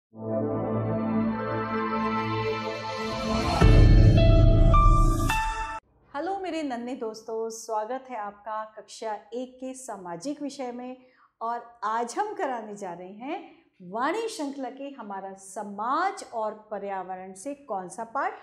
Hello मेरे नन्हे दोस्तों, स्वागत है आपका कक्षा 1 के सामाजिक विषय में। और आज हम कराने जा रहे हैं वाणी श्रृंखला के हमारा समाज और पर्यावरण से कौन सा पाठ,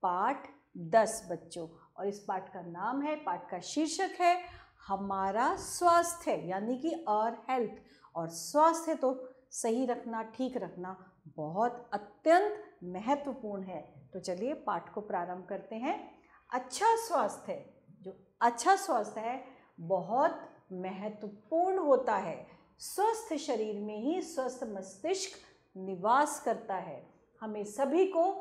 पाठ 10 बच्चों। और इस पाठ का नाम है, पाठ का शीर्षक है हमारा स्वास्थ्य, यानी कि और हेल्थ। और स्वास्थ्य तो सही रखना, ठीक रखना बहुत अत्यंत महत्वपूर्ण है। तो चलिए पाठ को प्रारंभ करते हैं। अच्छा स्वास्थ्य, जो अच्छा स्वास्थ्य है बहुत महत्वपूर्ण होता है। स्वस्थ शरीर में ही स्वस्थ मस्तिष्क निवास करता है। हमें सभी को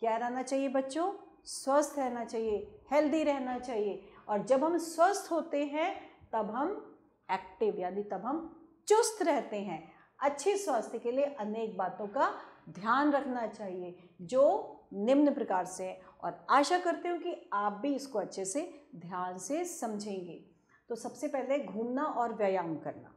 क्या रहना चाहिए बच्चों? स्वस्थ रहना चाहिए, हेल्दी रहना चाहिए। और जब हम स्वस्थ होते हैं तब हम एक्टिव, यानी तब हम चुस्त रहते हैं। अच्छे स्वास्थ्य के लिए अनेक बातों का ध्यान रखना चाहिए, जो निम्न प्रकार से है। और आशा करती हूँ कि आप भी इसको अच्छे से ध्यान से समझेंगे। तो सबसे पहले घूमना और व्यायाम करना।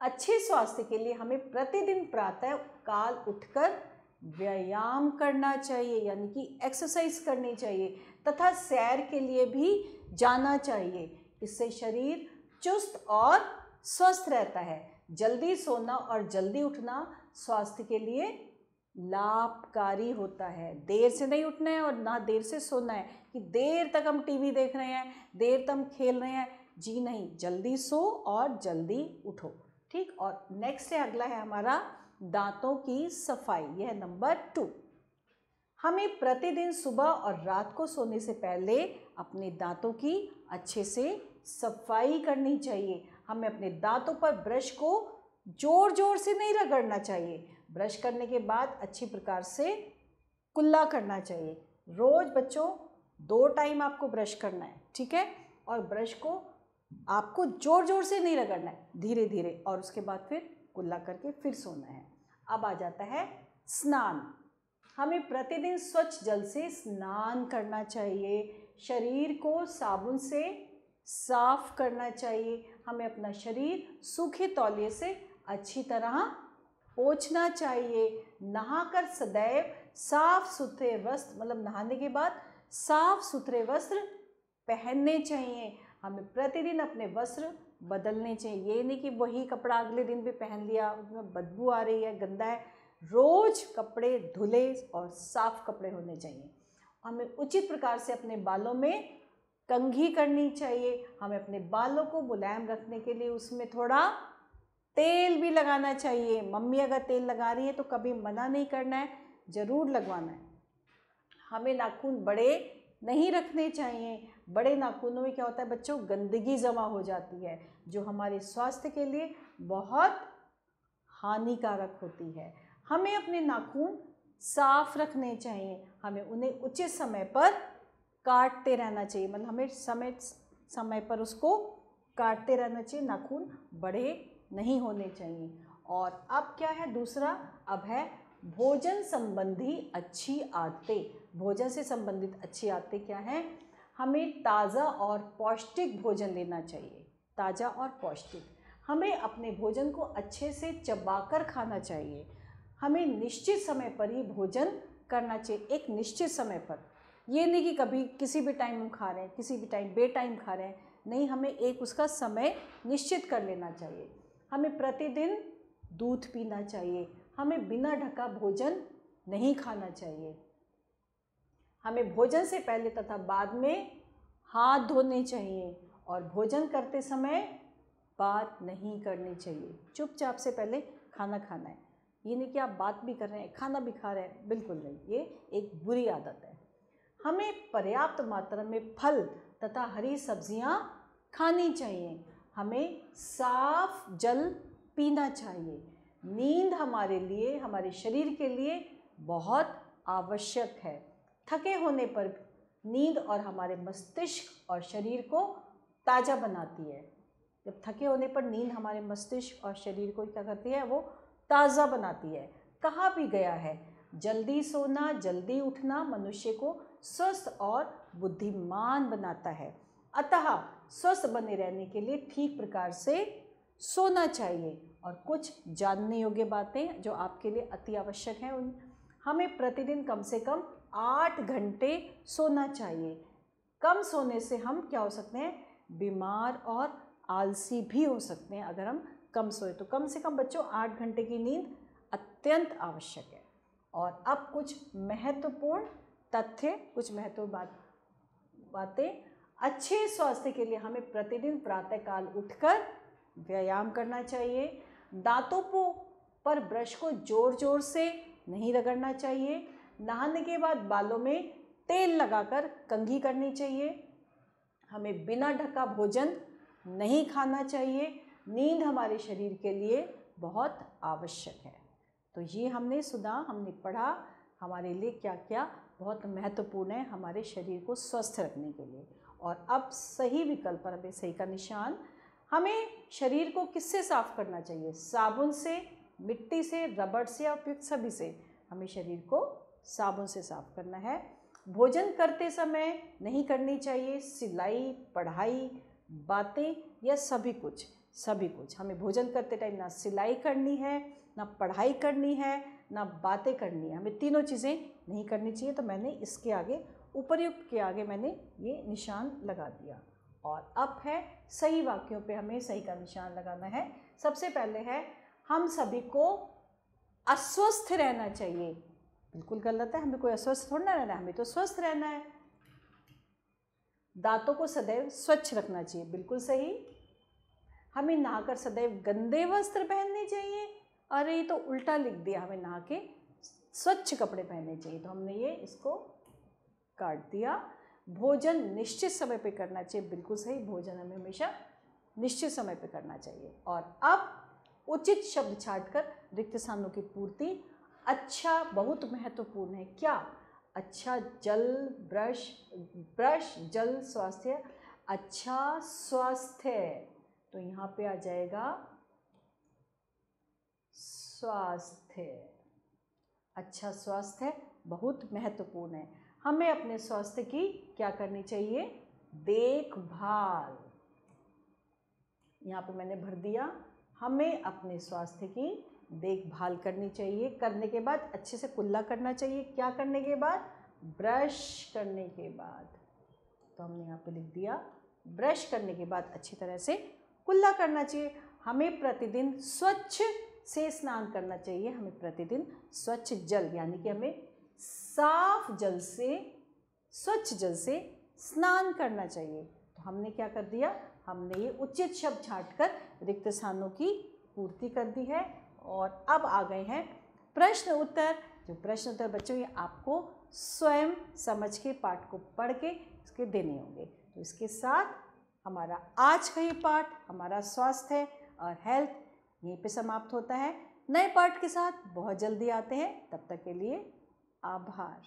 अच्छे स्वास्थ्य के लिए हमें प्रतिदिन प्रातः काल उठकर व्यायाम करना चाहिए, यानी कि एक्सरसाइज करनी चाहिए, तथा सैर के लिए भी जाना चाहिए। इससे शरीर चुस्त और स्वस्थ रहता है। जल्दी सोना और जल्दी उठना स्वास्थ्य के लिए लाभकारी होता है। देर से नहीं उठना है और ना देर से सोना है कि देर तक हम टीवी देख रहे हैं, देर तक हम खेल रहे हैं। जी नहीं, जल्दी सो और जल्दी उठो, ठीक। और नेक्स्ट है, अगला है हमारा दांतों की सफाई। यह नंबर 2। हमें प्रतिदिन सुबह और रात को सोने से पहले अपने दांतों की अच्छे से सफाई करनी चाहिए। हमें अपने दांतों पर ब्रश को जोर जोर से नहीं रगड़ना चाहिए। ब्रश करने के बाद अच्छी प्रकार से कुल्ला करना चाहिए। रोज बच्चों 2 टाइम आपको ब्रश करना है, ठीक है। और ब्रश को आपको जोर जोर से नहीं रगड़ना है, धीरे धीरे, और उसके बाद फिर कुल्ला करके फिर सोना है। अब आ जाता है स्नान। हमें प्रतिदिन स्वच्छ जल से स्नान करना चाहिए। शरीर को साबुन से साफ करना चाहिए। हमें अपना शरीर सूखे तौलिए से अच्छी तरह पोंछना चाहिए। नहाकर सदैव साफ सुथरे वस्त्र, मतलब नहाने के बाद साफ सुथरे वस्त्र पहनने चाहिए। हमें प्रतिदिन अपने वस्त्र बदलने चाहिए। ये नहीं कि वही कपड़ा अगले दिन भी पहन लिया, उसमें बदबू आ रही है, गंदा है। रोज कपड़े धुले और साफ कपड़े होने चाहिए। हमें उचित प्रकार से अपने बालों में कंघी करनी चाहिए। हमें अपने बालों को मुलायम रखने के लिए उसमें थोड़ा तेल भी लगाना चाहिए। मम्मी अगर तेल लगा रही है तो कभी मना नहीं करना है, ज़रूर लगवाना है। हमें नाखून बड़े नहीं रखने चाहिए। बड़े नाखूनों में क्या होता है बच्चों? गंदगी जमा हो जाती है, जो हमारे स्वास्थ्य के लिए बहुत हानिकारक होती है। हमें अपने नाखून साफ रखने चाहिए। हमें उन्हें उचित समय पर काटते रहना चाहिए, मतलब हमें समय समय पर उसको काटते रहना चाहिए। नाखून बड़े नहीं होने चाहिए। और अब क्या है दूसरा? अब है भोजन संबंधी अच्छी आदतें। भोजन से संबंधित अच्छी आदतें क्या हैं? हमें ताज़ा और पौष्टिक भोजन लेना चाहिए। ताज़ा और पौष्टिक। हमें अपने भोजन को अच्छे से चबाकर खाना चाहिए। हमें निश्चित समय पर ही भोजन करना चाहिए, एक निश्चित समय पर। ये नहीं कि कभी किसी भी टाइम हम खा रहे हैं, किसी भी टाइम बेटाइम खा रहे हैं, नहीं, हमें एक उसका समय निश्चित कर लेना चाहिए। हमें प्रतिदिन दूध पीना चाहिए। हमें बिना ढका भोजन नहीं खाना चाहिए। हमें भोजन से पहले तथा बाद में हाथ धोने चाहिए। और भोजन करते समय बात नहीं करनी चाहिए। चुपचाप से पहले खाना खाना है। ये नहीं कि आप बात भी कर रहे हैं, खाना भी खा रहे हैं, बिल्कुल नहीं, ये एक बुरी आदत है। हमें पर्याप्त मात्रा में फल तथा हरी सब्जियां खानी चाहिए। हमें साफ जल पीना चाहिए। नींद हमारे लिए, हमारे शरीर के लिए बहुत आवश्यक है। थके होने पर नींद और हमारे मस्तिष्क और शरीर को ताज़ा बनाती है। जब थके होने पर नींद हमारे मस्तिष्क और शरीर को क्या करती है? वो ताज़ा बनाती है। कहा भी गया है, जल्दी सोना जल्दी उठना मनुष्य को स्वस्थ और बुद्धिमान बनाता है। अतः स्वस्थ बने रहने के लिए ठीक प्रकार से सोना चाहिए। और कुछ जानने योग्य बातें जो आपके लिए अति आवश्यक हैं, उन हमें प्रतिदिन कम से कम 8 घंटे सोना चाहिए। कम सोने से हम क्या हो सकते हैं, बीमार और आलसी भी हो सकते हैं अगर हम कम सोए। तो कम से कम बच्चों 8 घंटे की नींद अत्यंत आवश्यक है। और अब कुछ महत्वपूर्ण तथ्य, कुछ महत्वपूर्ण बातें। अच्छे स्वास्थ्य के लिए हमें प्रतिदिन प्रातःकाल उठकर व्यायाम करना चाहिए। दांतों पर ब्रश को जोर जोर से नहीं रगड़ना चाहिए। नहाने के बाद बालों में तेल लगाकर कंघी करनी चाहिए। हमें बिना ढका भोजन नहीं खाना चाहिए। नींद हमारे शरीर के लिए बहुत आवश्यक है। तो ये हमने सुना, हमने पढ़ा, हमारे लिए क्या क्या बहुत महत्वपूर्ण है हमारे शरीर को स्वस्थ रखने के लिए। और अब सही विकल्प पर हमें सही का निशान। हमें शरीर को किससे साफ़ करना चाहिए? साबुन से, मिट्टी से, रबड़ से या उपयुक्त सभी से हमें शरीर को साबुन से साफ़ करना है। भोजन करते समय नहीं करनी चाहिए सिलाई, पढ़ाई, बातें या सभी कुछ हमें भोजन करते टाइम ना सिलाई करनी है, ना पढ़ाई करनी है, ना बातें करनी है। हमें तीनों चीज़ें नहीं करनी चाहिए। तो मैंने इसके आगे, उपर्युक्त के आगे मैंने ये निशान लगा दिया। और अब है सही वाक्यों पे हमें सही का निशान लगाना है। सबसे पहले है, हम सभी को अस्वस्थ रहना चाहिए। बिल्कुल गलत है, हमें कोई अस्वस्थ थोड़ा ना रहना है, हमें तो स्वस्थ रहना है। दांतों को सदैव स्वच्छ रखना चाहिए। बिल्कुल सही। हमें नहाकर सदैव गंदे वस्त्र पहनने चाहिए। अरे ये तो उल्टा लिख दिया, हमें नहा के स्वच्छ कपड़े पहनने चाहिए। तो हमने ये इसको काट दिया। भोजन निश्चित समय पे करना चाहिए। बिल्कुल सही, भोजन हमें हमेशा निश्चित समय पे करना चाहिए। और अब उचित शब्द छांटकर रिक्त स्थानों की पूर्ति। अच्छा बहुत महत्वपूर्ण है। क्या? अच्छा जल, ब्रश जल स्वास्थ्य, अच्छा स्वास्थ्य। तो यहाँ पे आ जाएगा स्वास्थ्य। अच्छा स्वास्थ्य बहुत महत्वपूर्ण है। हमें अपने स्वास्थ्य की क्या करनी चाहिए? देखभाल। यहाँ पे मैंने भर दिया, हमें अपने स्वास्थ्य की देखभाल करनी चाहिए। करने के बाद अच्छे से कुल्ला करना चाहिए। क्या करने के बाद? ब्रश करने के बाद। तो हमने यहाँ पे लिख दिया, ब्रश करने के बाद अच्छी तरह से कुल्ला करना चाहिए। हमें प्रतिदिन स्वच्छ से स्नान करना चाहिए। हमें प्रतिदिन स्वच्छ जल, यानी कि हमें साफ जल से, स्वच्छ जल से स्नान करना चाहिए। तो हमने क्या कर दिया? हमने ये उचित शब्द छांटकर रिक्त स्थानों की पूर्ति कर दी है। और अब आ गए हैं प्रश्न उत्तर। जो प्रश्न उत्तर बच्चों, ये आपको स्वयं समझ के पाठ को पढ़ के इसके देने होंगे। तो इसके साथ हमारा आज का ये पाठ, हमारा स्वास्थ्य और हेल्थ, यहीं पे समाप्त होता है। नए पाठ के साथ बहुत जल्दी आते हैं। तब तक के लिए आभार।